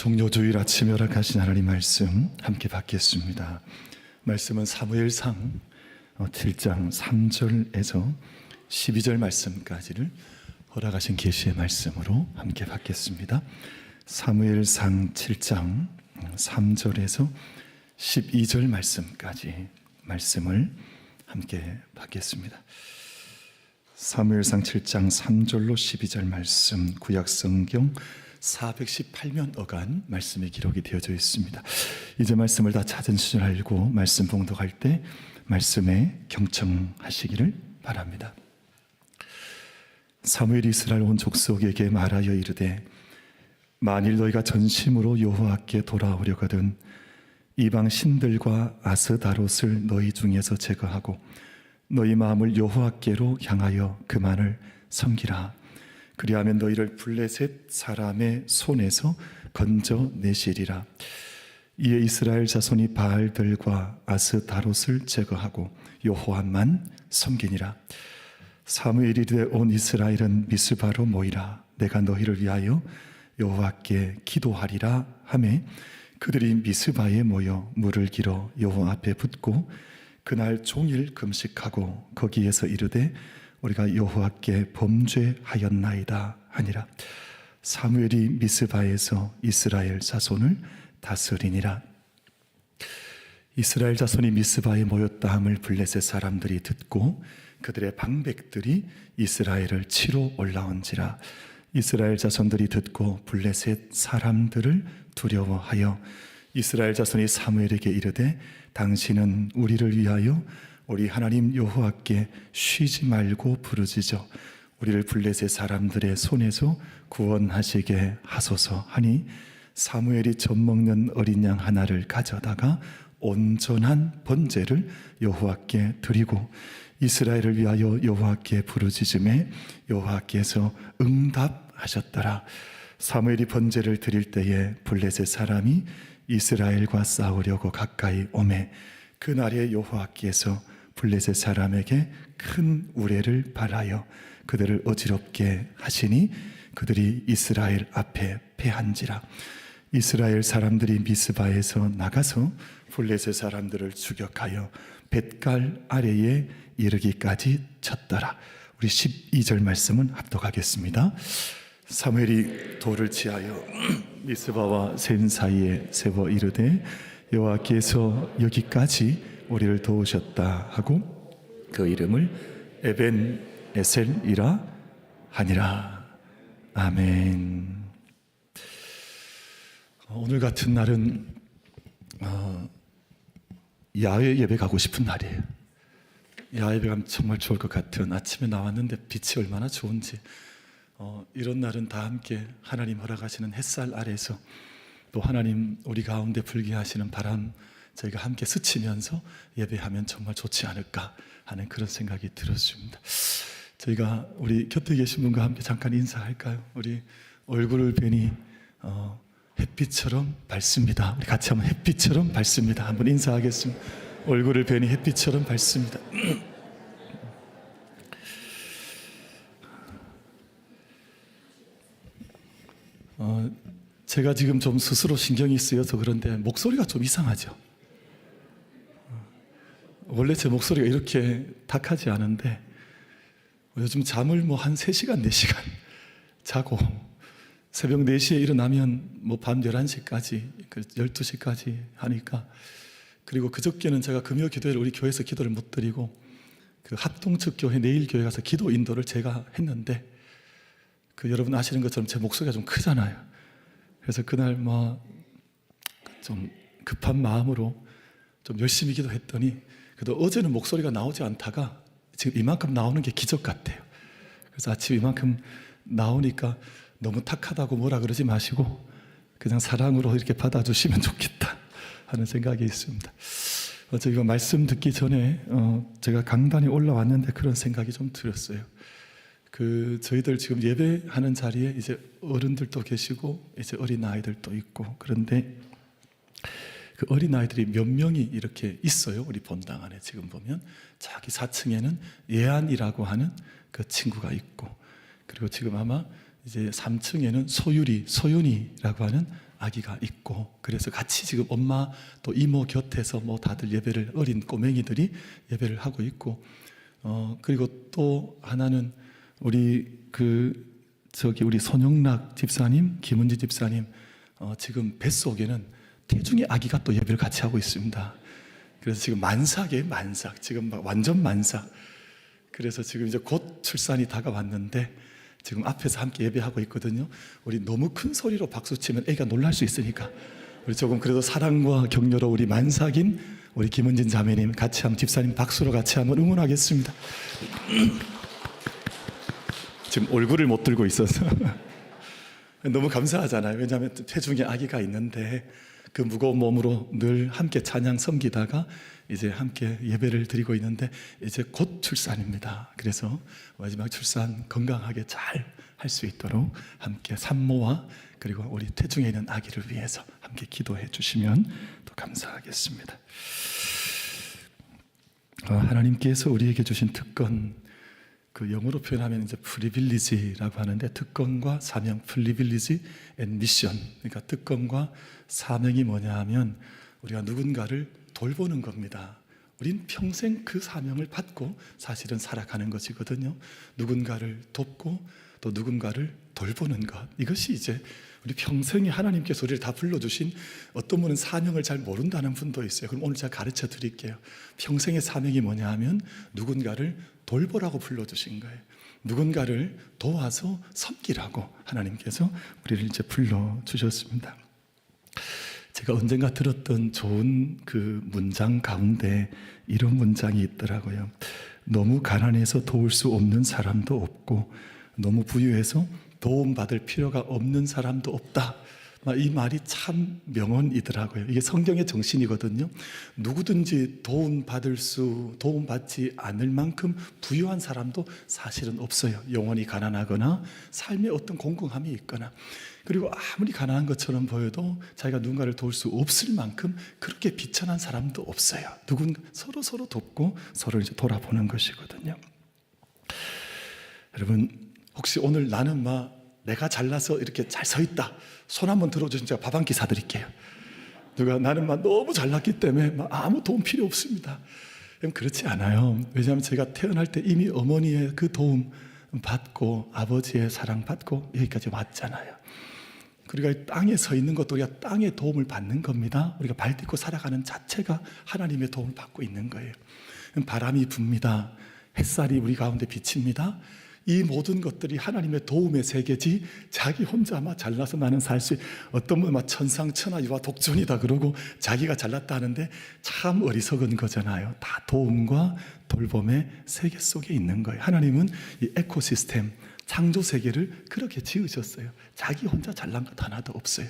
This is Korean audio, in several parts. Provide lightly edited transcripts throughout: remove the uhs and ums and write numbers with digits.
종료주일 아침 허락하신 하나님 말씀 함께 받겠습니다. 말씀은 사무엘상 7장 3절에서 12절 말씀까지를 허락하신 계시의 말씀으로 함께 받겠습니다. 사무엘상 7장 3절에서 12절 말씀까지 말씀을 함께 받겠습니다. 사무엘상 7장 3절로 12절 말씀, 구약성경 418면 어간 말씀이 기록이 되어져 있습니다. 이제 말씀을 다 찾은 줄 알고 말씀 봉독할 때 말씀에 경청하시기를 바랍니다. 사무엘이 이스라엘 온 족속에게 말하여 이르되, 만일 너희가 전심으로 여호와께 돌아오려거든 이방 신들과 아스다롯을 너희 중에서 제거하고 너희 마음을 여호와께로 향하여 그만을 섬기라. 그리하면 너희를 블레셋 사람의 손에서 건져내시리라. 이에 이스라엘 자손이 바알들과 아스다롯을 제거하고 여호와만 섬기니라. 사무엘이 이르되 온 이스라엘은 미스바로 모이라. 내가 너희를 위하여 여호와께 기도하리라 하매 그들이 미스바에 모여 물을 길어 여호와 앞에 붓고 그날 종일 금식하고 거기에서 이르되 우리가 여호와께 범죄하였나이다 하니라. 사무엘이 미스바에서 이스라엘 자손을 다스리니라. 이스라엘 자손이 미스바에 모였다 함을 블레셋 사람들이 듣고 그들의 방백들이 이스라엘을 치러 올라온지라. 이스라엘 자손들이 듣고 블레셋 사람들을 두려워하여 이스라엘 자손이 사무엘에게 이르되, 당신은 우리를 위하여 우리 하나님 여호와께 쉬지 말고 부르짖어 우리를 블레셋 사람들의 손에서 구원하시게 하소서 하니, 사무엘이 젖먹는 어린 양 하나를 가져다가 온전한 번제를 여호와께 드리고 이스라엘을 위하여 여호와께 부르짖음에 여호와께서 응답하셨더라. 사무엘이 번제를 드릴 때에 블레셋 사람이 이스라엘과 싸우려고 가까이 오매 그날에 여호와께서 블레셋 사람에게 큰 우레를 발하여 그들을 어지럽게 하시니 그들이 이스라엘 앞에 패한지라. 이스라엘 사람들이 미스바에서 나가서 블레셋 사람들을 추격하여 벳갈 아래에 이르기까지 쳤더라. 우리 12절 말씀은 합독하겠습니다. 사무엘이 돌을 치하여 미스바와 센 사이에 세워 이르되, 여호와께서 여기까지 우리를 도우셨다 하고 그 이름을 에벤 에셀이라 하니라. 아멘. 오늘 같은 날은 야외 예배 가고 싶은 날이에요. 야외 예배 가면 정말 좋을 것 같은, 아침에 나왔는데 빛이 얼마나 좋은지, 이런 날은 다 함께 하나님 허락하시는 햇살 아래서 또 하나님 우리 가운데 불게 하시는 바람 저희가 함께 스치면서 예배하면 정말 좋지 않을까 하는 그런 생각이 들었습니다. 저희가 우리 곁에 계신 분과 함께 잠깐 인사할까요? 우리 얼굴을 뵈니 햇빛처럼 밝습니다. 우리 같이 한번 햇빛처럼 밝습니다. 한번 인사하겠습니다. 얼굴을 뵈니 햇빛처럼 밝습니다. 제가 지금 좀 스스로 신경이 쓰여서 그런데 목소리가 좀 이상하죠. 원래 제 목소리가 이렇게 탁하지 않은데 요즘 잠을 한 3시간, 4시간 자고 새벽 4시에 일어나면 밤 11시까지, 12시까지 하니까, 그리고 그저께는 제가 금요 기도회를 우리 교회에서 기도를 못 드리고 그 합동측 교회 내일 교회 가서 기도 인도를 제가 했는데, 여러분 아시는 것처럼 제 목소리가 좀 크잖아요. 그래서 그날 좀 급한 마음으로 좀 열심히 기도했더니, 그래도 어제는 목소리가 나오지 않다가 지금 이만큼 나오는 게 기적 같아요. 그래서 아침 이만큼 나오니까 너무 탁하다고 뭐라 그러지 마시고 그냥 사랑으로 이렇게 받아주시면 좋겠다 하는 생각이 있습니다. 저희가 말씀 듣기 전에 제가 강단에 올라왔는데 그런 생각이 좀 들었어요. 저희들 지금 예배하는 자리에 이제 어른들도 계시고 이제 어린 아이들도 있고, 그런데 그 어린 아이들이 몇 명이 이렇게 있어요. 우리 본당 안에 지금 보면 자기 4층에는 예안이라고 하는 그 친구가 있고, 그리고 지금 아마 이제 3층에는 소윤이라고 하는 아기가 있고, 그래서 같이 지금 엄마 또 이모 곁에서 뭐 다들 예배를, 어린 꼬맹이들이 예배를 하고 있고, 그리고 또 하나는 우리 우리 손영락 집사님, 김은지 집사님, 지금 뱃속에는 태중의 아기가 또 예배를 같이 하고 있습니다. 그래서 지금 만삭이에요, 만삭. 지금 막 완전 만삭. 그래서 지금 이제 곧 출산이 다가왔는데 지금 앞에서 함께 예배하고 있거든요. 우리 너무 큰 소리로 박수 치면 애가 놀랄 수 있으니까 우리 조금 그래도 사랑과 격려로 우리 만삭인 우리 김은진 자매님 같이 한번, 집사님 박수로 같이 한번 응원하겠습니다. 지금 얼굴을 못 들고 있어서 너무 감사하잖아요. 왜냐하면 태중에 아기가 있는데 그 무거운 몸으로 늘 함께 찬양 섬기다가 이제 함께 예배를 드리고 있는데 이제 곧 출산입니다. 그래서 마지막 출산 건강하게 잘 할 수 있도록 함께 산모와 그리고 우리 태중에 있는 아기를 위해서 함께 기도해 주시면 또 감사하겠습니다. 하나님께서 우리에게 주신 특권, 그 영어로 표현하면 이제 프리빌리지라고 하는데, 특권과 사명, 프리빌리지 앤 미션. 그러니까 특권과 사명이 뭐냐 하면 우리가 누군가를 돌보는 겁니다. 우린 평생 그 사명을 받고 사실은 살아가는 것이거든요. 누군가를 돕고 또 누군가를 돌보는 것, 이것이 이제 우리 평생에 하나님께서 우리를 다 불러주신, 어떤 분은 사명을 잘 모른다는 분도 있어요. 그럼 오늘 제가 가르쳐 드릴게요. 평생의 사명이 뭐냐 하면 누군가를 돌보라고 불러주신 거예요. 누군가를 도와서 섬기라고 하나님께서 우리를 이제 불러주셨습니다. 제가 언젠가 들었던 좋은 그 문장 가운데 이런 문장이 있더라고요. 너무 가난해서 도울 수 없는 사람도 없고 너무 부유해서 도움받을 필요가 없는 사람도 없다. 이 말이 참 명언이더라고요. 이게 성경의 정신이거든요. 누구든지 도움받지 않을 만큼 부유한 사람도 사실은 없어요. 영원히 가난하거나 삶에 어떤 공공함이 있거나, 그리고 아무리 가난한 것처럼 보여도 자기가 누군가를 도울 수 없을 만큼 그렇게 비천한 사람도 없어요. 서로 돕고 서로 이제 돌아보는 것이거든요. 여러분, 혹시 오늘 나는 내가 잘나서 이렇게 잘 서 있다, 손 한번 들어주시면 제가 밥 한 끼 사드릴게요. 누가 나는 너무 잘났기 때문에 아무 도움 필요 없습니다. 그렇지 않아요. 왜냐하면 제가 태어날 때 이미 어머니의 그 도움 받고 아버지의 사랑 받고 여기까지 왔잖아요. 우리가 땅에 서 있는 것도 우리가 땅의 도움을 받는 겁니다. 우리가 발 딛고 살아가는 자체가 하나님의 도움을 받고 있는 거예요. 바람이 붑니다. 햇살이 우리 가운데 비칩니다. 이 모든 것들이 하나님의 도움의 세계지, 자기 혼자 잘나서 나는 살 수, 어떤 분은 천상천하유와 독존이다 그러고 자기가 잘났다 하는데 참 어리석은 거잖아요. 다 도움과 돌봄의 세계 속에 있는 거예요. 하나님은 이 에코시스템, 창조 세계를 그렇게 지으셨어요. 자기 혼자 잘난 것 하나도 없어요.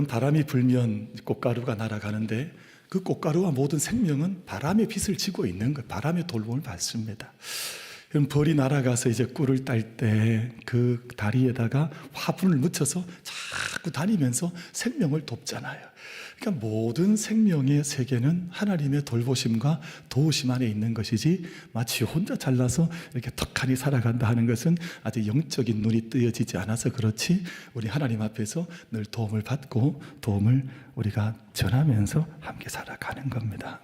바람이 불면 꽃가루가 날아가는데 그 꽃가루와 모든 생명은 바람의 빛을 지고 있는 거예요. 바람의 돌봄을 받습니다. 그럼 벌이 날아가서 이제 꿀을 딸 때 그 다리에다가 화분을 묻혀서 자꾸 다니면서 생명을 돕잖아요. 그러니까 모든 생명의 세계는 하나님의 돌보심과 도우심 안에 있는 것이지, 마치 혼자 잘나서 이렇게 턱하니 살아간다 하는 것은 아직 영적인 눈이 뜨여지지 않아서 그렇지, 우리 하나님 앞에서 늘 도움을 받고 도움을 우리가 전하면서 함께 살아가는 겁니다.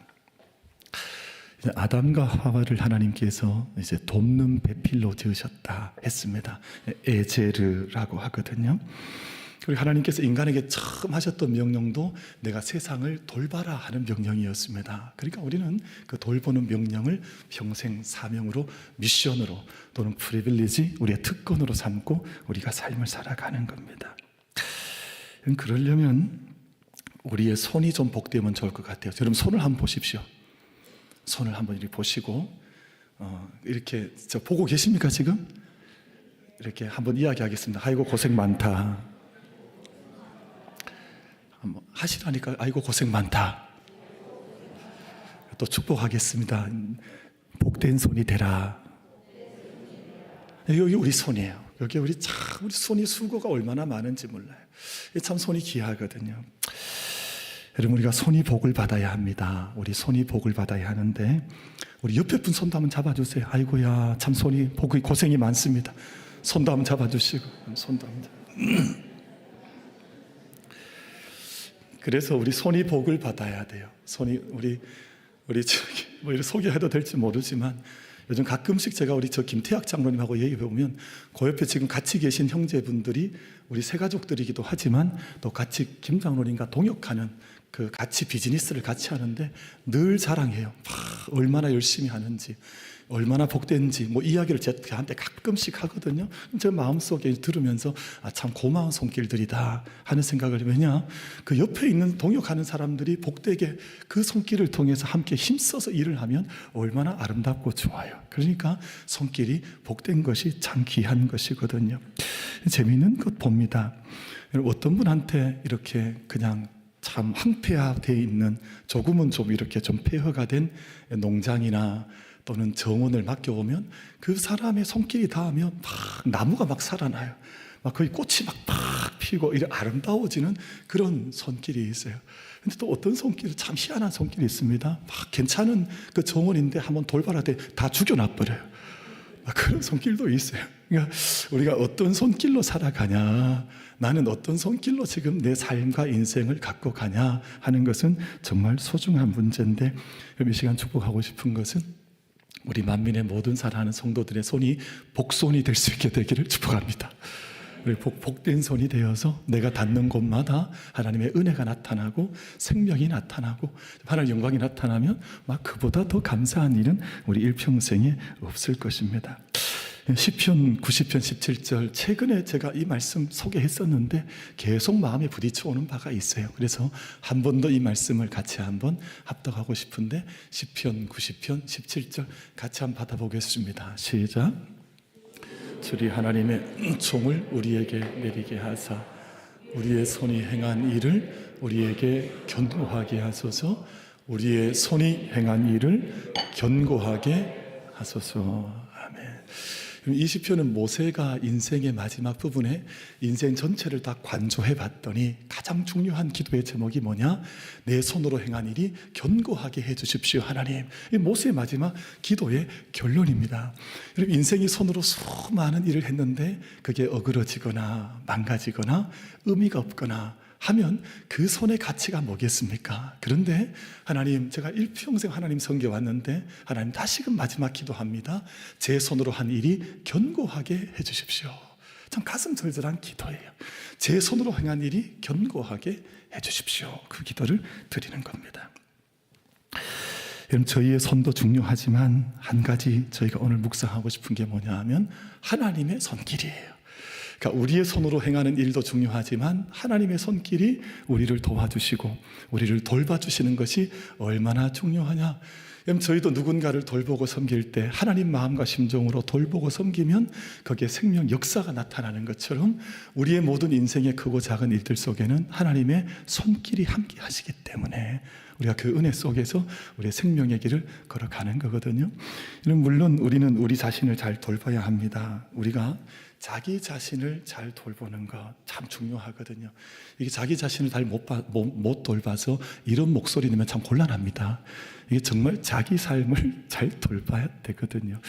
아담과 하와를 하나님께서 이제 돕는 배필로 지으셨다 했습니다. 에제르라고 하거든요. 그리고 하나님께서 인간에게 처음 하셨던 명령도 내가 세상을 돌봐라 하는 명령이었습니다. 그러니까 우리는 그 돌보는 명령을 평생 사명으로, 미션으로, 또는 프리빌리지, 우리의 특권으로 삼고 우리가 삶을 살아가는 겁니다. 그러려면 우리의 손이 좀 복되면 좋을 것 같아요. 여러분, 손을 한번 보십시오. 손을 한번 이렇게 보시고, 이렇게 보고 계십니까 지금? 이렇게 한번 이야기하겠습니다. 아이고 고생 많다. 한번 하시라니까. 아이고 고생 많다. 또 축복하겠습니다. 복된 손이 되라. 여기 우리 손이에요. 여기 우리 손이 수고가 얼마나 많은지 몰라요. 참 손이 귀하거든요. 여러분, 우리가 손이 복을 받아야 합니다. 우리 손이 복을 받아야 하는데, 우리 옆에 분 손도 한번 잡아주세요. 아이고야, 참 손이 복이 고생이 많습니다. 손도 한번 잡아주시고, 손도 한번 그래서 우리 손이 복을 받아야 돼요. 손이 우리 저기 뭐 이렇게 소개해도 될지 모르지만 요즘 가끔씩 제가 우리 저 김태학 장로님하고 얘기해 보면 그 옆에 지금 같이 계신 형제분들이 우리 새 가족들이기도 하지만 또 같이 김 장로님과 동역하는 그 같이 비즈니스를 같이 하는데 늘 자랑해요. 얼마나 열심히 하는지, 얼마나 복된지 뭐 이야기를 저한테 가끔씩 하거든요. 제 마음속에 들으면서 참 고마운 손길들이다 하는 생각을, 왜냐 그 옆에 있는 동역하는 사람들이 복되게 그 손길을 통해서 함께 힘써서 일을 하면 얼마나 아름답고 좋아요. 그러니까 손길이 복된 것이 참 귀한 것이거든요. 재미있는 것 봅니다. 어떤 분한테 이렇게 그냥 참 황폐화되어 있는, 조금은 좀 이렇게 좀 폐허가 된 농장이나 또는 정원을 맡겨보면 그 사람의 손길이 닿으면 막 나무가 막 살아나요. 막 거의 꽃이 막 피고 이렇게 아름다워지는 그런 손길이 있어요. 근데 또 어떤 손길은 참 희한한 손길이 있습니다. 막 괜찮은 그 정원인데 한번 돌발하되 다 죽여놔버려요. 그런 손길도 있어요. 그러니까 우리가 어떤 손길로 살아가냐, 나는 어떤 손길로 지금 내 삶과 인생을 갖고 가냐 하는 것은 정말 소중한 문제인데, 이 시간 축복하고 싶은 것은 우리 만민의 모든 사랑하는 성도들의 손이 복손이 될 수 있게 되기를 축복합니다. 우리 복된 손이 되어서 내가 닿는 곳마다 하나님의 은혜가 나타나고 생명이 나타나고 하나님의 영광이 나타나면 막 그보다 더 감사한 일은 우리 일평생에 없을 것입니다. 시편 90편 17절, 최근에 제가 이 말씀 소개했었는데 계속 마음에 부딪혀오는 바가 있어요. 그래서 한 번 더 이 말씀을 같이 한번 합독하고 싶은데, 시편 90편 17절 같이 한번 받아보겠습니다. 시작. 주리 하나님의 총을 우리에게 내리게 하사 우리의 손이 행한 일을 우리에게 견고하게 하소서. 우리의 손이 행한 일을 견고하게 하소서. 아멘. 이 시편은 모세가 인생의 마지막 부분에 인생 전체를 다 관조해 봤더니 가장 중요한 기도의 제목이 뭐냐? 내 손으로 행한 일이 견고하게 해 주십시오 하나님. 이 모세의 마지막 기도의 결론입니다. 여러분, 인생이 손으로 수많은 일을 했는데 그게 어그러지거나 망가지거나 의미가 없거나 하면 그 손의 가치가 뭐겠습니까? 그런데 하나님, 제가 일평생 하나님 섬겨 왔는데 하나님 다시금 마지막 기도합니다. 제 손으로 한 일이 견고하게 해주십시오. 참 가슴 절절한 기도예요. 제 손으로 행한 일이 견고하게 해주십시오. 그 기도를 드리는 겁니다. 여러분, 저희의 손도 중요하지만 한 가지 저희가 오늘 묵상하고 싶은 게 뭐냐 하면 하나님의 손길이에요. 그러니까 우리의 손으로 행하는 일도 중요하지만 하나님의 손길이 우리를 도와주시고 우리를 돌봐주시는 것이 얼마나 중요하냐. 저희도 누군가를 돌보고 섬길 때 하나님 마음과 심정으로 돌보고 섬기면 거기에 생명 역사가 나타나는 것처럼 우리의 모든 인생의 크고 작은 일들 속에는 하나님의 손길이 함께 하시기 때문에 우리가 그 은혜 속에서 우리의 생명의 길을 걸어가는 거거든요. 물론 우리는 우리 자신을 잘 돌봐야 합니다. 우리가 자기 자신을 잘 돌보는 것 참 중요하거든요. 이게 자기 자신을 잘 못 돌봐서 이런 목소리 내면 참 곤란합니다. 이게 정말 자기 삶을 잘 돌봐야 되거든요.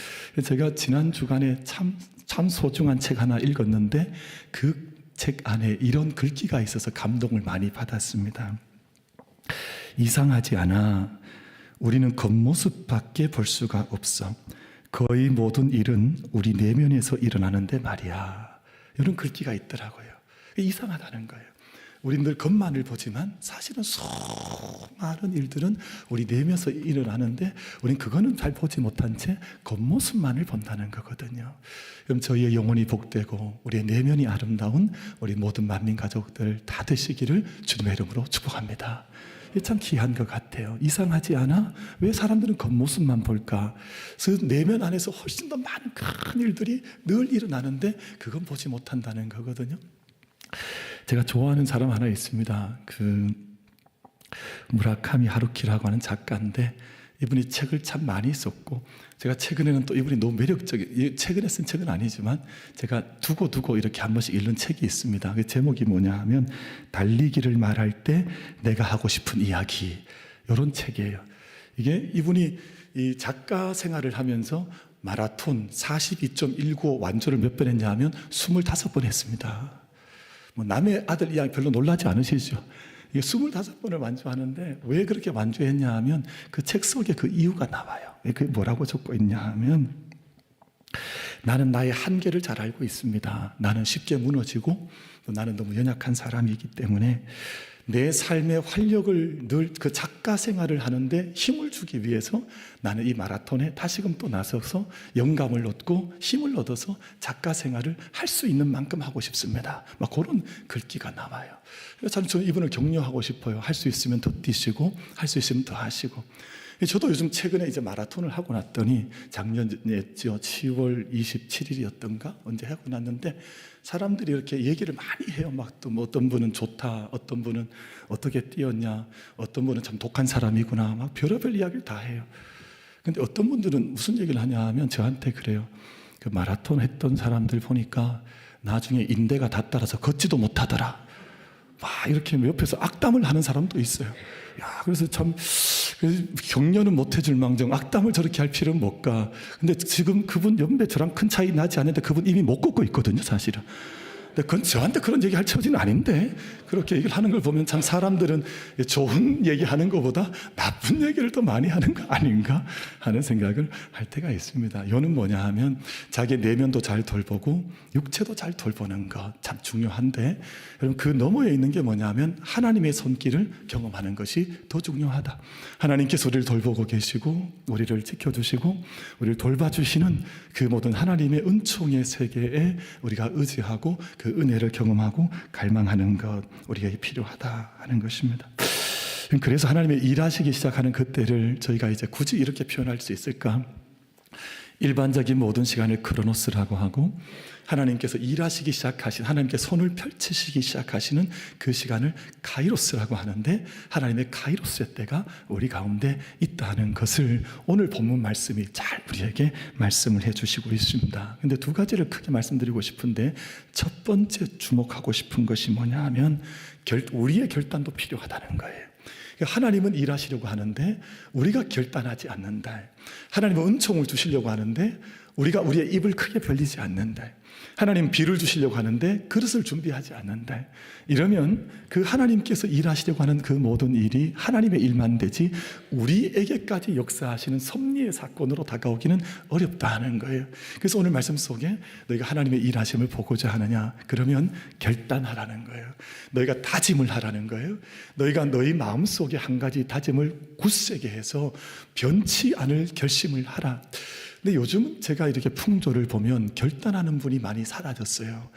제가 지난 주간에 참 소중한 책 하나 읽었는데 그 책 안에 이런 글귀가 있어서 감동을 많이 받았습니다. 이상하지 않아 우리는 겉모습밖에 볼 수가 없어. 거의 모든 일은 우리 내면에서 일어나는데 말이야. 이런 글귀가 있더라고요. 이상하다는 거예요. 우린 늘 겉만을 보지만 사실은 수많은 일들은 우리 내면에서 일어나는데 우린 그거는 잘 보지 못한 채 겉모습만을 본다는 거거든요. 그럼 저희의 영혼이 복되고 우리의 내면이 아름다운 우리 모든 만민 가족들 다 되시기를 주님의 이름으로 축복합니다. 참 귀한 것 같아요. 이상하지 않아? 왜 사람들은 겉모습만 볼까? 그 내면 안에서 훨씬 더 많은 큰 일들이 늘 일어나는데 그건 보지 못한다는 거거든요. 제가 좋아하는 사람 하나 있습니다. 그 무라카미 하루키라고 하는 작가인데 이분이 책을 참 많이 썼고 제가 최근에는 또 이분이 너무 매력적인, 최근에 쓴 책은 아니지만 제가 두고 이렇게 한 번씩 읽는 책이 있습니다. 그 제목이 뭐냐 하면 달리기를 말할 때 내가 하고 싶은 이야기, 이런 책이에요. 이게 이분이 이 작가 생활을 하면서 마라톤 42.195 완주를 몇 번 했냐 하면 25번 했습니다. 뭐 남의 아들 이야기 별로 놀라지 않으시죠? 이게 25번을 완주하는데 왜 그렇게 완주했냐 하면 그 책 속에 그 이유가 나와요. 그게 뭐라고 적고 있냐 하면, 나는 나의 한계를 잘 알고 있습니다. 나는 쉽게 무너지고 또 나는 너무 연약한 사람이기 때문에 내 삶의 활력을 늘 그 작가 생활을 하는데 힘을 주기 위해서 나는 이 마라톤에 다시금 또 나서서 영감을 얻고 힘을 얻어서 작가 생활을 할 수 있는 만큼 하고 싶습니다. 막 그런 글귀가 나와요. 그래서 저는 이분을 격려하고 싶어요. 할 수 있으면 더 뛰시고 할 수 있으면 더 하시고. 저도 요즘 최근에 이제 마라톤을 하고 났더니 작년에죠. 10월 27일이었던가 언제 하고 났는데 사람들이 이렇게 얘기를 많이 해요. 막 또 뭐 어떤 분은 좋다, 어떤 분은 어떻게 뛰었냐, 어떤 분은 참 독한 사람이구나, 막 별의별 이야기를 다 해요. 근데 어떤 분들은 무슨 얘기를 하냐 하면 저한테 그래요. 그 마라톤 했던 사람들 보니까 나중에 인대가 다 따라서 걷지도 못하더라. 막 이렇게 옆에서 악담을 하는 사람도 있어요. 야, 그래서 참 격려는 못 해줄 망정 악담을 저렇게 할 필요는 못 가. 근데 지금 그분 연배 저랑 큰 차이 나지 않는데 그분 이미 못 걷고 있거든요, 사실은. 근데 그건 저한테 그런 얘기 할 처지는 아닌데 그렇게 얘기를 하는 걸 보면 참 사람들은 좋은 얘기 하는 것보다 나쁜 얘기를 더 많이 하는 거 아닌가 하는 생각을 할 때가 있습니다. 요는 뭐냐 하면 자기 내면도 잘 돌보고 육체도 잘 돌보는 것 참 중요한데, 여러분 그 너머에 있는 게 뭐냐 하면 하나님의 손길을 경험하는 것이 더 중요하다. 하나님께서 우리를 돌보고 계시고 우리를 지켜주시고 우리를 돌봐주시는 그 모든 하나님의 은총의 세계에 우리가 의지하고 그 은혜를 경험하고 갈망하는 것, 우리에게 필요하다 하는 것입니다. 그래서 하나님의 일하시기 시작하는 그때를 저희가 이제 굳이 이렇게 표현할 수 있을까? 일반적인 모든 시간을 크로노스라고 하고, 하나님께서 일하시기 시작하신, 하나님께 손을 펼치시기 시작하시는 그 시간을 카이로스라고 하는데, 하나님의 카이로스의 때가 우리 가운데 있다는 것을 오늘 본문 말씀이 잘 우리에게 말씀을 해주시고 있습니다. 근데 두 가지를 크게 말씀드리고 싶은데, 첫 번째 주목하고 싶은 것이 뭐냐 하면 우리의 결단도 필요하다는 거예요. 하나님은 일하시려고 하는데 우리가 결단하지 않는다. 하나님은 은총을 주시려고 하는데 우리가 우리의 입을 크게 벌리지 않는다. 하나님 비를 주시려고 하는데 그릇을 준비하지 않는다. 이러면 그 하나님께서 일하시려고 하는 그 모든 일이 하나님의 일만 되지 우리에게까지 역사하시는 섭리의 사건으로 다가오기는 어렵다 하는 거예요. 그래서 오늘 말씀 속에 너희가 하나님의 일하심을 보고자 하느냐, 그러면 결단하라는 거예요. 너희가 다짐을 하라는 거예요. 너희가 너희 마음속에 한 가지 다짐을 굳세게 해서 변치 않을 결심을 하라. 근데 요즘 제가 이렇게 풍조를 보면 결단하는 분이 많이 사라졌어요.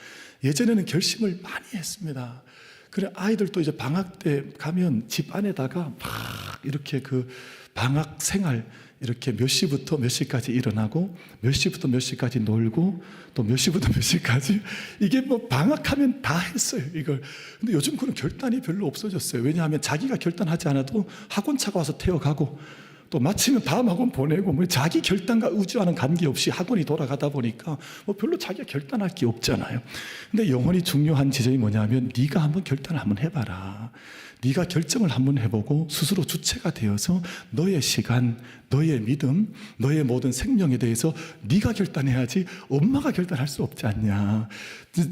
예전에는 결심을 많이 했습니다. 그래 아이들도 이제 방학 때 가면 집 안에다가 막 이렇게 그 방학 생활 이렇게 몇 시부터 몇 시까지 일어나고 몇 시부터 몇 시까지 놀고 또 몇 시부터 몇 시까지, 이게 뭐 방학하면 다 했어요 이걸. 근데 요즘 그런 결단이 별로 없어졌어요. 왜냐하면 자기가 결단하지 않아도 학원차가 와서 태워가고 또 마치면 다음 학원 보내고, 뭐 자기 결단과 의지와는 관계없이 학원이 돌아가다 보니까 뭐 별로 자기가 결단할 게 없잖아요. 근데 영원히 중요한 지점이 뭐냐면 네가 한번 결단을 한번 해봐라. 네가 결정을 한번 해보고 스스로 주체가 되어서 너의 시간, 너의 믿음, 너의 모든 생명에 대해서 네가 결단해야지 엄마가 결단할 수 없지 않냐.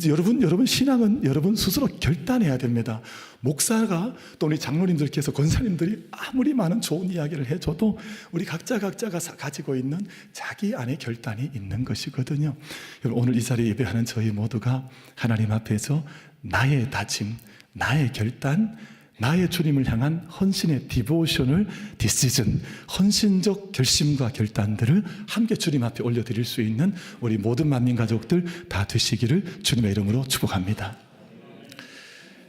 여러분 신앙은 여러분 스스로 결단해야 됩니다. 목사가 또 우리 장로님들께서 권사님들이 아무리 많은 좋은 이야기를 해줘도 우리 각자가 가지고 있는 자기 안에 결단이 있는 것이거든요. 여러분 오늘 이 자리에 예배하는 저희 모두가 하나님 앞에서 나의 다짐, 나의 결단, 나의 주님을 향한 헌신의 디보셔널 디시전, 헌신적 결심과 결단들을 함께 주님 앞에 올려드릴 수 있는 우리 모든 만민 가족들 다 되시기를 주님의 이름으로 축복합니다.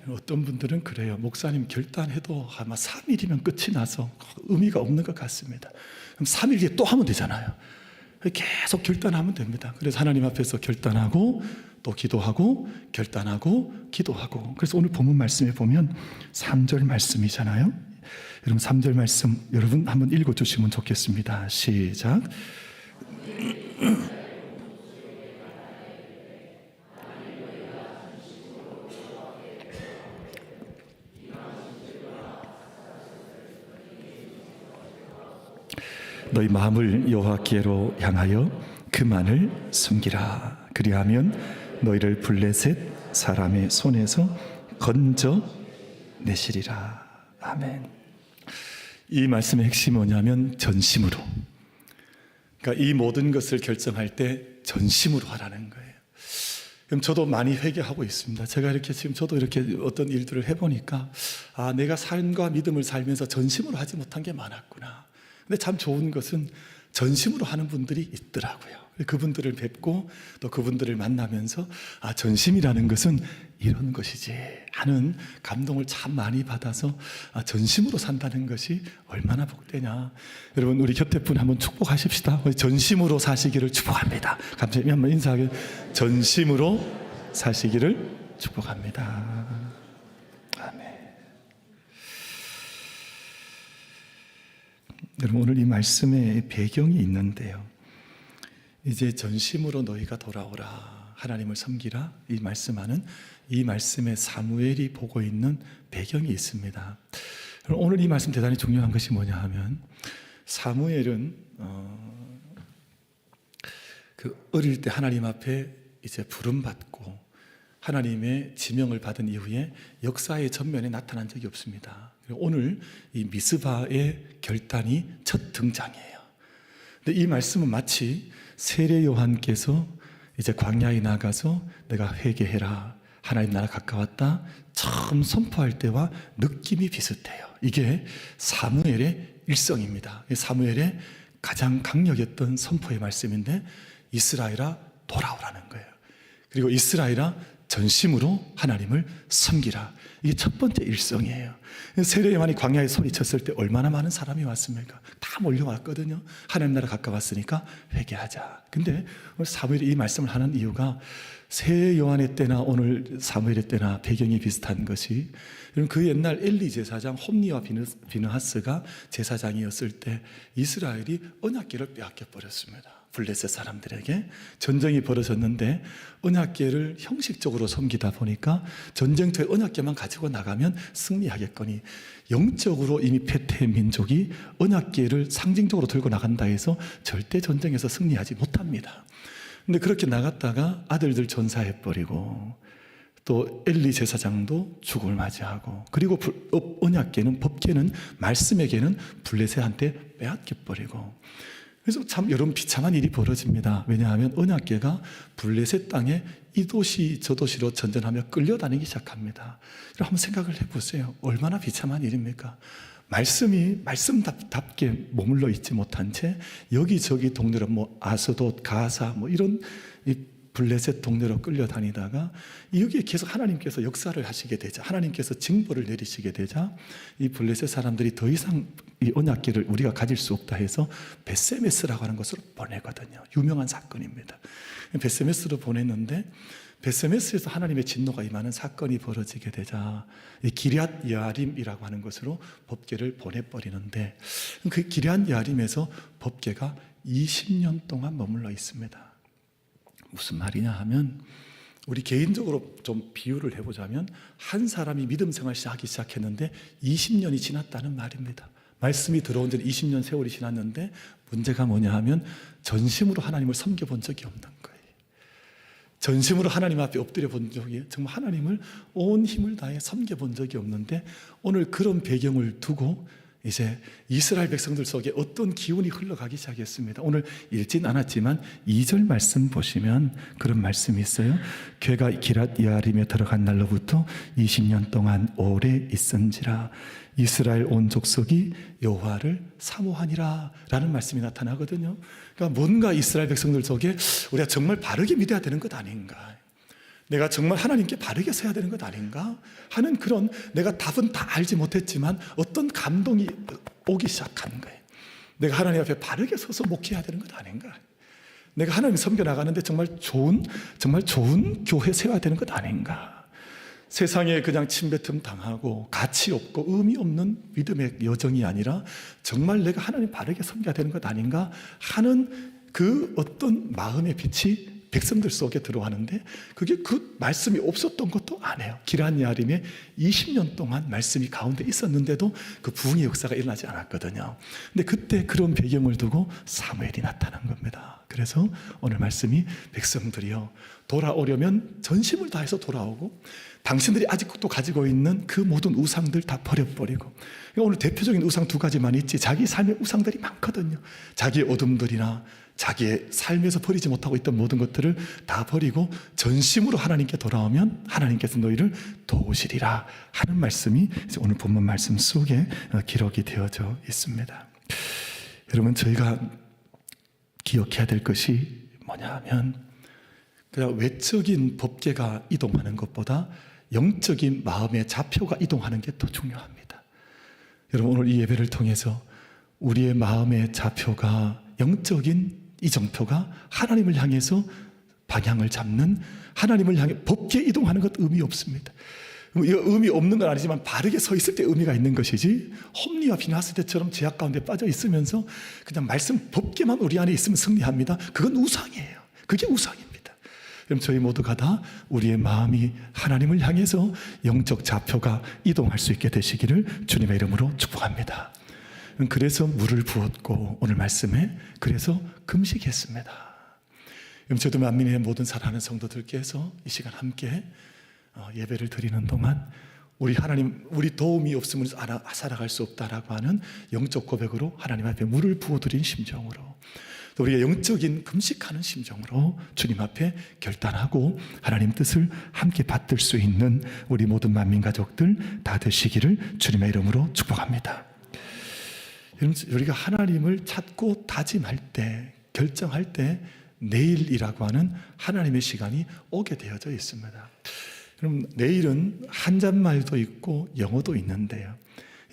어떤 분들은 그래요. 목사님 결단해도 아마 3일이면 끝이 나서 의미가 없는 것 같습니다. 그럼 3일 뒤에 또 하면 되잖아요. 계속 결단하면 됩니다. 그래서 하나님 앞에서 결단하고 또 기도하고 결단하고 기도하고. 그래서 오늘 본문 말씀에 보면 3절 말씀이잖아요. 여러분 3절 말씀 여러분 한번 읽어주시면 좋겠습니다. 시작. 너희 마음을 여호와께로 향하여 그만을 숨기라. 그리하면 너희를 블레셋 사람의 손에서 건져 내시리라. 아멘. 이 말씀의 핵심이 뭐냐면 전심으로. 그러니까 이 모든 것을 결정할 때 전심으로 하라는 거예요. 그럼 저도 많이 회개하고 있습니다. 제가 이렇게 지금 저도 이렇게 어떤 일들을 해보니까 내가 삶과 믿음을 살면서 전심으로 하지 못한 게 많았구나. 근데 참 좋은 것은 전심으로 하는 분들이 있더라고요. 그분들을 뵙고 또 그분들을 만나면서 전심이라는 것은 이런 것이지 하는 감동을 참 많이 받아서 전심으로 산다는 것이 얼마나 복되냐. 여러분 우리 곁에 분 한번 축복하십시다. 전심으로 사시기를 축복합니다. 감사합니다. 한번 인사하게. 전심으로 사시기를 축복합니다. 아멘. 여러분 오늘 이 말씀의 배경이 있는데요. 이제 전심으로 너희가 돌아오라, 하나님을 섬기라, 이 말씀하는 이 말씀에 사무엘이 보고 있는 배경이 있습니다. 오늘 이 말씀 대단히 중요한 것이 뭐냐 하면 사무엘은 어릴 때 하나님 앞에 이제 부름받고 하나님의 지명을 받은 이후에 역사의 전면에 나타난 적이 없습니다. 오늘 이 미스바의 결단이 첫 등장이에요. 근데 이 말씀은 마치 세례 요한께서 이제 광야에 나가서 내가 회개해라, 하나님 나라 가까웠다 처음 선포할 때와 느낌이 비슷해요. 이게 사무엘의 일성입니다. 사무엘의 가장 강력했던 선포의 말씀인데 이스라엘아 돌아오라는 거예요. 그리고 이스라엘아 전심으로 하나님을 섬기라. 이게 첫 번째 일성이에요. 세례 요한이 광야에 소리쳤을 때 얼마나 많은 사람이 왔습니까? 다 몰려왔거든요. 하나님 나라 가까웠으니까 회개하자. 근데 오늘 사무엘이 이 말씀을 하는 이유가 세례 요한의 때나 오늘 사무엘의 때나 배경이 비슷한 것이, 그 옛날 엘리 제사장 홈니와 비느하스가 제사장이었을 때 이스라엘이 언약궤를 빼앗겨 버렸습니다. 블레셋 사람들에게 전쟁이 벌어졌는데 언약궤를 형식적으로 섬기다 보니까 전쟁터에 언약궤만 가지고 나가면 승리하겠거니 영적으로 이미 패퇴한 민족이 언약궤를 상징적으로 들고 나간다 해서 절대 전쟁에서 승리하지 못합니다. 근데 그렇게 나갔다가 아들들 전사해버리고 또 엘리 제사장도 죽음을 맞이하고, 그리고 언약궤는, 법궤는, 말씀의 궤는 블레셋한테 빼앗겨버리고, 그래서 참 여러분 비참한 일이 벌어집니다. 왜냐하면 언약궤가 블레셋 땅에 이 도시 저 도시로 전전하며 끌려다니기 시작합니다. 한번 생각을 해보세요. 얼마나 비참한 일입니까? 말씀이 말씀답게 머물러 있지 못한 채 여기저기 동네로 아스돗, 가사 이런 이 블레셋 동네로 끌려다니다가 여기에 계속 하나님께서 역사를 하시게 되자, 하나님께서 징벌을 내리시게 되자 이 블레셋 사람들이 더 이상 이 언약궤를 우리가 가질 수 없다 해서 벳세메스라고 하는 곳으로 보내거든요. 유명한 사건입니다. 벳세메스로 보냈는데 벳세메스에서 하나님의 진노가 임하는 사건이 벌어지게 되자 이 기럇 여아림이라고 하는 곳으로 법궤를 보내버리는데, 그 기럇 여아림에서 법궤가 20년 동안 머물러 있습니다. 무슨 말이냐 하면 우리 개인적으로 좀 비유를 해보자면 한 사람이 믿음 생활 하기 시작했는데 20년이 지났다는 말입니다. 말씀이 들어온 지 20년 세월이 지났는데 문제가 뭐냐 하면 전심으로 하나님을 섬겨본 적이 없는 거예요. 전심으로 하나님 앞에 엎드려 본 적이, 정말 하나님을 온 힘을 다해 섬겨본 적이 없는데 오늘 그런 배경을 두고 이제 이스라엘 백성들 속에 어떤 기운이 흘러가기 시작했습니다. 오늘 읽진 않았지만 2절 말씀 보시면 그런 말씀이 있어요. 궤가 기럇 여아림에 들어간 날로부터 20년 동안 오래 있은지라 이스라엘 온 족속이 여호와를 사모하니라 라는 말씀이 나타나거든요. 그러니까 뭔가 이스라엘 백성들 속에 우리가 정말 바르게 믿어야 되는 것 아닌가, 내가 정말 하나님께 바르게 서야 되는 것 아닌가 하는 그런, 내가 답은 다 알지 못했지만 어떤 감동이 오기 시작한 거예요. 내가 하나님 앞에 바르게 서서 목회해야 되는 것 아닌가, 내가 하나님 섬겨 나가는데 정말 좋은 교회 세워야 되는 것 아닌가, 세상에 그냥 침뱉음 당하고 가치 없고 의미 없는 믿음의 여정이 아니라 정말 내가 하나님 바르게 섬겨야 되는 것 아닌가 하는 그 어떤 마음의 빛이 백성들 속에 들어가는데 그게 그 말씀이 없었던 것도 아니에요. 기란 야림에 20년 동안 말씀이 가운데 있었는데도 그 부흥의 역사가 일어나지 않았거든요. 근데 그때 그런 배경을 두고 사무엘이 나타난 겁니다. 그래서 오늘 말씀이 백성들이요, 돌아오려면 전심을 다해서 돌아오고 당신들이 아직도 가지고 있는 그 모든 우상들 다 버려버리고, 오늘 대표적인 우상 두 가지만 있지 자기 삶의 우상들이 많거든요. 자기의 어둠들이나 자기의 삶에서 버리지 못하고 있던 모든 것들을 다 버리고 전심으로 하나님께 돌아오면 하나님께서 너희를 도우시리라 하는 말씀이 오늘 본문 말씀 속에 기록이 되어져 있습니다. 여러분, 저희가 기억해야 될 것이 뭐냐 하면, 그냥 외적인 법계가 이동하는 것보다 영적인 마음의 좌표가 이동하는 게 더 중요합니다. 여러분, 오늘 이 예배를 통해서 우리의 마음의 좌표가, 영적인 이정표가 하나님을 향해서 방향을 잡는, 하나님을 향해 법계 이동하는 것 의미 없습니다. 이거 의미 없는 건 아니지만 바르게 서 있을 때 의미가 있는 것이지, 홈리와 비나스 때처럼 제약 가운데 빠져 있으면서 그냥 말씀 법계만 우리 안에 있으면 승리합니다. 그건 우상이에요. 그게 우상입니다. 그럼 저희 모두가 다 우리의 마음이 하나님을 향해서 영적 좌표가 이동할 수 있게 되시기를 주님의 이름으로 축복합니다. 그래서 물을 부었고 오늘 말씀에 그래서 금식했습니다. 그럼 저도 만민의 모든 사랑하는 성도들께서 이 시간 함께 예배를 드리는 동안 우리 하나님, 우리 도움이 없으면 살아갈 수 없다라고 하는 영적 고백으로 하나님 앞에 물을 부어드린 심정으로, 또 우리가 영적인 금식하는 심정으로 주님 앞에 결단하고 하나님 뜻을 함께 받들 수 있는 우리 모든 만민 가족들 다 되시기를 주님의 이름으로 축복합니다. 우리가 하나님을 찾고 다짐할 때, 결정할 때 내일이라고 하는 하나님의 시간이 오게 되어져 있습니다. 그럼 내일은 한자말도 있고 영어도 있는데요,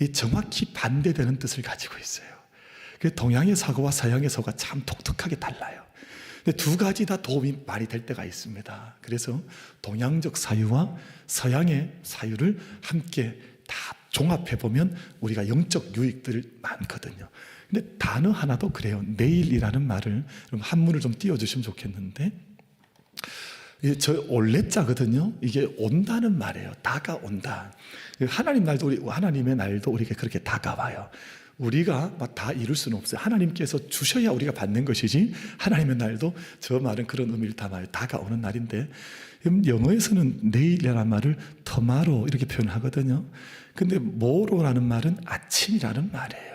이 정확히 반대되는 뜻을 가지고 있어요. 동양의 사고와 서양의 사고가 참 독특하게 달라요. 근데 두 가지 다 도움이 많이 될 때가 있습니다. 그래서 동양적 사유와 서양의 사유를 함께 다 종합해보면 우리가 영적 유익들이 많거든요. 근데 단어 하나도 그래요. 내일이라는 말을 한문을 좀 띄워주시면 좋겠는데, 저 올레자거든요. 이게 온다는 말이에요. 다가온다. 하나님의 날도 우리에게 그렇게 다가와요. 우리가 막 다 이룰 수는 없어요. 하나님께서 주셔야 우리가 받는 것이지, 하나님의 날도 저 말은 그런 의미를 담아요. 다가오는 날인데, 영어에서는 내일이라는 말을 tomorrow 이렇게 표현하거든요. 근데 morrow라는 말은 아침이라는 말이에요.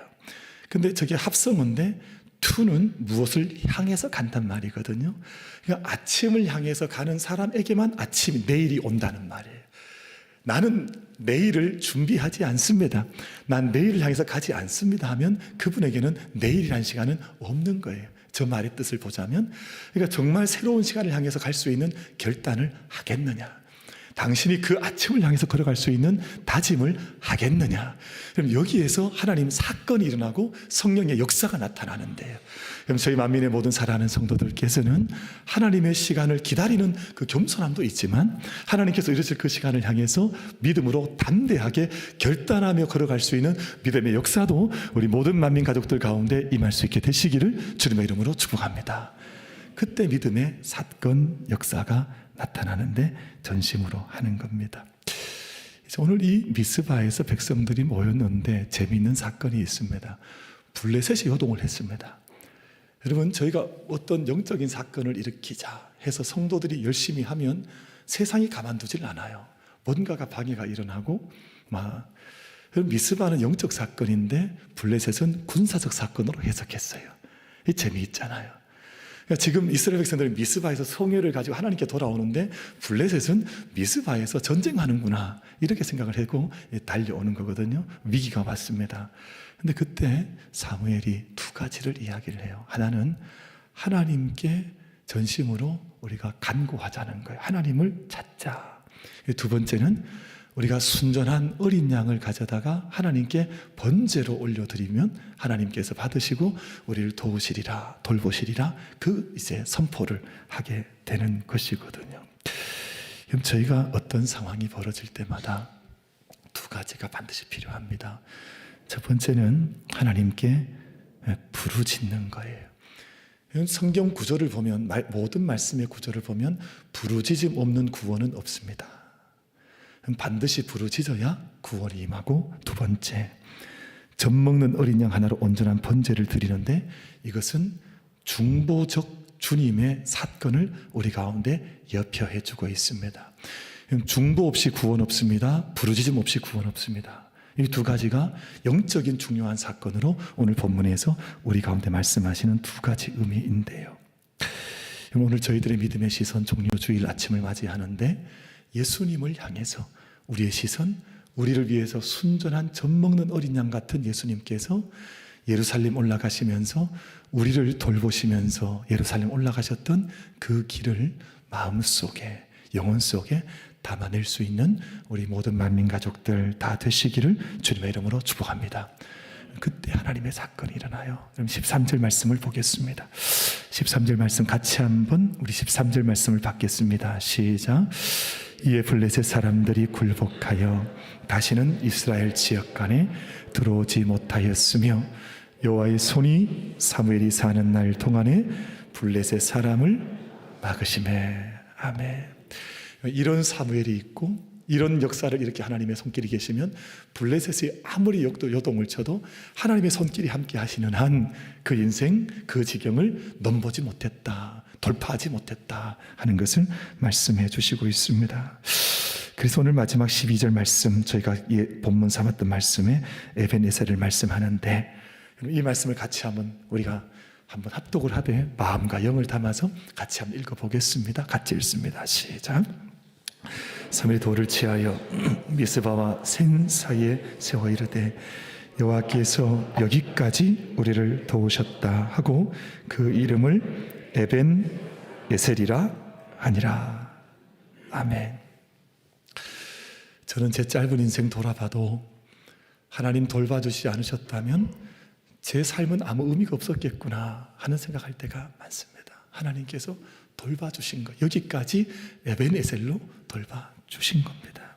근데 저게 합성어인데 to는 무엇을 향해서 간단 말이거든요. 그러니까 아침을 향해서 가는 사람에게만 아침이, 내일이 온다는 말이에요. 나는 내일을 준비하지 않습니다. 난 내일을 향해서 가지 않습니다 하면 그분에게는 내일이라는 시간은 없는 거예요. 저 말의 뜻을 보자면, 그러니까 정말 새로운 시간을 향해서 갈 수 있는 결단을 하겠느냐, 당신이 그 아침을 향해서 걸어갈 수 있는 다짐을 하겠느냐. 그럼 여기에서 하나님 사건이 일어나고 성령의 역사가 나타나는데요, 그럼 저희 만민의 모든 사랑하는 성도들께서는 하나님의 시간을 기다리는 그 겸손함도 있지만, 하나님께서 이루실 그 시간을 향해서 믿음으로 담대하게 결단하며 걸어갈 수 있는 믿음의 역사도 우리 모든 만민 가족들 가운데 임할 수 있게 되시기를 주님의 이름으로 축복합니다. 그때 믿음의 사건 역사가 나타나는데 전심으로 하는 겁니다. 오늘 이 미스바에서 백성들이 모였는데 재미있는 사건이 있습니다. 블레셋이 요동을 했습니다. 여러분, 저희가 어떤 영적인 사건을 일으키자 해서 성도들이 열심히 하면 세상이 가만두질 않아요. 뭔가가 방해가 일어나고 미스바는 영적 사건인데 블레셋은 군사적 사건으로 해석했어요. 이 재미있잖아요. 지금 이스라엘 백성들은 미스바에서 성회를 가지고 하나님께 돌아오는데 블레셋은 미스바에서 전쟁하는구나 이렇게 생각을 하고 달려오는 거거든요. 위기가 왔습니다. 근데 그때 사무엘이 두 가지를 이야기를 해요. 하나는 하나님께 전심으로 우리가 간구하자는 거예요. 하나님을 찾자. 두 번째는 우리가 순전한 어린 양을 가져다가 하나님께 번제로 올려드리면 하나님께서 받으시고 우리를 도우시리라, 돌보시리라, 그 이제 선포를 하게 되는 것이거든요. 그럼 저희가 어떤 상황이 벌어질 때마다 두 가지가 반드시 필요합니다. 첫 번째는 하나님께 부르짖는 거예요. 성경 구절을 보면, 모든 말씀의 구절을 보면 부르짖음 없는 구원은 없습니다. 반드시 부르짖어야 구원이 임하고, 두 번째, 젖 먹는 어린 양 하나로 온전한 번제를 드리는데, 이것은 중보적 주님의 사건을 우리 가운데 여표해 주고 있습니다. 중보 없이 구원 없습니다. 부르짖음 없이 구원 없습니다. 이 두 가지가 영적인 중요한 사건으로 오늘 본문에서 우리 가운데 말씀하시는 두 가지 의미인데요. 오늘 저희들의 믿음의 시선, 종료주일 아침을 맞이하는데, 예수님을 향해서 우리의 시선, 우리를 위해서 순전한 젖 먹는 어린 양 같은 예수님께서 예루살렘 올라가시면서 우리를 돌보시면서 예루살렘 올라가셨던 그 길을 마음속에, 영혼 속에 담아낼 수 있는 우리 모든 만민 가족들 다 되시기를 주님의 이름으로 축복합니다. 그때 하나님의 사건이 일어나요. 그럼 13절 말씀을 보겠습니다. 13절 말씀 같이 한번, 우리 13절 말씀을 받겠습니다. 시작. 이에 블레셋 사람들이 굴복하여 다시는 이스라엘 지역 간에 들어오지 못하였으며, 여호와의 손이 사무엘이 사는 날 동안에 블레셋 사람을 막으시매. 아멘. 이런 사무엘이 있고 이런 역사를 이렇게 하나님의 손길이 계시면 블레셋이 아무리 요동을 쳐도 하나님의 손길이 함께 하시는 한 그 인생, 그 지경을 넘보지 못했다, 돌파하지 못했다 하는 것을 말씀해 주시고 있습니다. 그래서 오늘 마지막 12절 말씀, 저희가 본문 삼았던 말씀에 에벤에셀을 말씀하는데, 이 말씀을 같이 한번 우리가 한번 합독을 하되 마음과 영을 담아서 같이 한번 읽어보겠습니다. 같이 읽습니다. 시작. 사무엘이 돌을 취하여 미스바와 센 사이에 세워 이르되, 여호와께서 여기까지 우리를 도우셨다 하고 그 이름을 에벤 에셀이라 하니라. 아멘. 저는 제 짧은 인생 돌아봐도 하나님 돌봐주시지 않으셨다면 제 삶은 아무 의미가 없었겠구나 하는 생각할 때가 많습니다. 하나님께서 돌봐주신 것, 여기까지 에벤에셀로 돌봐주신 겁니다.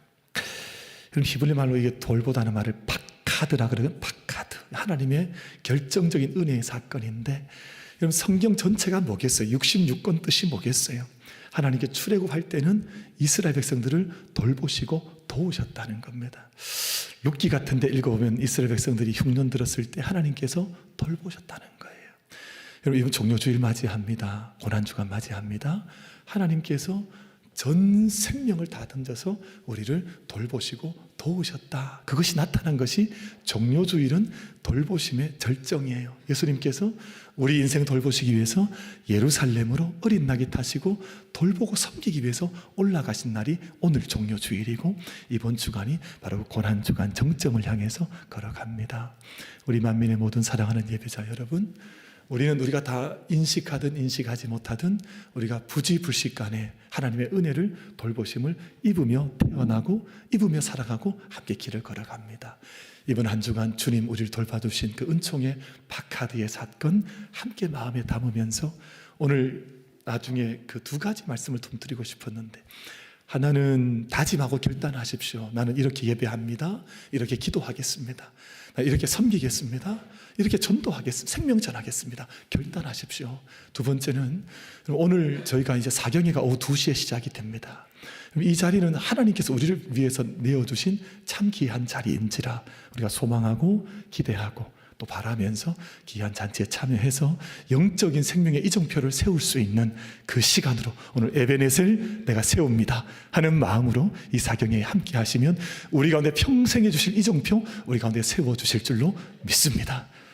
그럼 히브리 말로 이게 돌보다는 말을 파카드라 그러거든요. 파카드, 하나님의 결정적인 은혜의 사건인데, 그럼 성경 전체가 뭐겠어요? 66권 뜻이 뭐겠어요? 하나님께 출애굽할 때는 이스라엘 백성들을 돌보시고 도우셨다는 겁니다. 룻기 같은 데 읽어보면 이스라엘 백성들이 흉년 들었을 때 하나님께서 돌보셨다는 거예요. 여러분, 이번 종료주일 맞이합니다. 고난주간 맞이합니다. 하나님께서 전 생명을 다 던져서 우리를 돌보시고 도우셨다. 그것이 나타난 것이 종료주일은 돌보심의 절정이에요. 예수님께서 우리 인생 돌보시기 위해서 예루살렘으로 어린 나귀 타시고 돌보고 섬기기 위해서 올라가신 날이 오늘 종료주일이고, 이번 주간이 바로 고난주간 정점을 향해서 걸어갑니다. 우리 만민의 모든 사랑하는 예배자 여러분, 우리가 다 인식하든 인식하지 못하든 우리가 부지불식간에 하나님의 은혜를, 돌보심을 입으며 태어나고 입으며 살아가고 함께 길을 걸어갑니다. 이번 한 주간 주님 우리를 돌봐주신 그 은총의 파카드의 사건 함께 마음에 담으면서 오늘 나중에 그 두 가지 말씀을 좀 드리고 싶었는데, 하나는 다짐하고 결단하십시오. 나는 이렇게 예배합니다. 이렇게 기도하겠습니다. 이렇게 섬기겠습니다. 이렇게 전도하겠습니다. 생명 전하겠습니다. 결단하십시오. 두 번째는 오늘 저희가 이제 사경회가 오후 2시에 시작이 됩니다. 이 자리는 하나님께서 우리를 위해서 내어주신 참 귀한 자리인지라 우리가 소망하고 기대하고 또 바라면서 귀한 잔치에 참여해서 영적인 생명의 이정표를 세울 수 있는 그 시간으로 오늘 에벤에셀 내가 세웁니다 하는 마음으로 이 사경회에 함께 하시면 우리 가운데 평생 해주실 이정표 우리 가운데 세워주실 줄로 믿습니다.